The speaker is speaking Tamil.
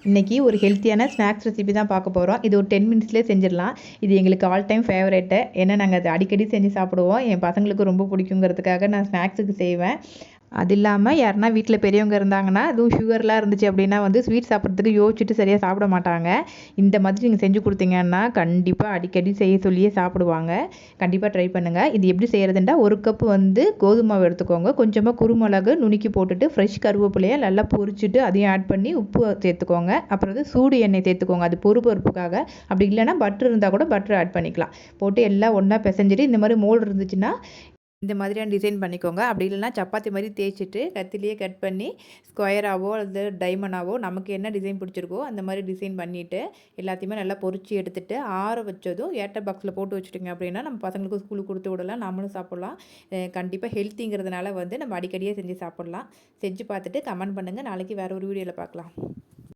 இன்றைக்கி ஒரு ஹெல்த்தியான ஸ்நாக்ஸ் ரெசிபி தான் பார்க்க போகிறோம். இது ஒரு 10 மினிட்ஸ்லேயே செஞ்சிடலாம். இது எங்களுக்கு ஆல் டைம் ஃபேவரேட்டு. ஏன்னா நாங்கள் அது அடிக்கடி செஞ்சு சாப்பிடுவோம். என் பசங்களுக்கு ரொம்ப பிடிக்குங்கிறதுக்காக நான் ஸ்நாக்ஸுக்கு செய்வேன். அது இல்லாமல் யாருனா வீட்டில் பெரியவங்க இருந்தாங்கன்னா, அதுவும் சுகர்லாம் இருந்துச்சு அப்படின்னா வந்து ஸ்வீட் சாப்பிட்றதுக்கு யோசிச்சுட்டு சரியாக சாப்பிட மாட்டாங்க. இந்த மாதிரி நீங்கள் செஞ்சு கொடுத்தீங்கன்னா கண்டிப்பாக அடிக்கடி செய்ய சொல்லியே சாப்பிடுவாங்க. கண்டிப்பாக ட்ரை பண்ணுங்கள். இது எப்படி செய்கிறதுண்டா, 1 கப்பு வந்து கோதுமை மாவு எடுத்துக்கோங்க. கொஞ்சமாக குருமிளகு நுணுக்கி போட்டுட்டு ஃப்ரெஷ் கருவேப்பிலையை நல்லா பொரிச்சிட்டு அதையும் ஆட் பண்ணி உப்பு சேர்த்துக்கோங்க. அப்புறம் வந்து சூடு எண்ணெய் சேர்த்துக்கோங்க. அது பொறுப்பொறுப்புக்காக. அப்படி இல்லைன்னா பட்டர் இருந்தால் கூட பட்டர் ஆட் பண்ணிக்கலாம். போட்டு எல்லாம் ஒன்றா பிசைஞ்சிட்டு இந்த மாதிரி மோல்டு இருந்துச்சுன்னா இந்த மாதிரியான டிசைன் பண்ணிக்கோங்க. அப்படி இல்லைனா சப்பாத்தி மாதிரி தேய்ச்சிட்டு கத்திலேயே கட் பண்ணி ஸ்கொயராகவோ அல்லது டைமண்டாவோ நமக்கு என்ன டிசைன் பிடிச்சிருக்கோ அந்த மாதிரி டிசைன் பண்ணிவிட்டு எல்லாத்தையுமே நல்லா பொரிச்சு எடுத்துகிட்டு ஆற வச்சதும் ஏர்டெல் பாக்ஸில் போட்டு வச்சுட்டிங்க அப்படின்னா நம்ம பசங்களுக்கும் ஸ்கூலுக்கு கொடுத்து விடலாம், நம்மளும் சாப்பிட்லாம். கண்டிப்பாக ஹெல்த்திங்கிறதுனால வந்து நம்ம அடிக்கடியே செஞ்சு சாப்பிட்லாம். செஞ்சு பார்த்துட்டு கமெண்ட் பண்ணுங்கள். நாளைக்கு வேறு ஒரு வீடியோவில் பார்க்கலாம்.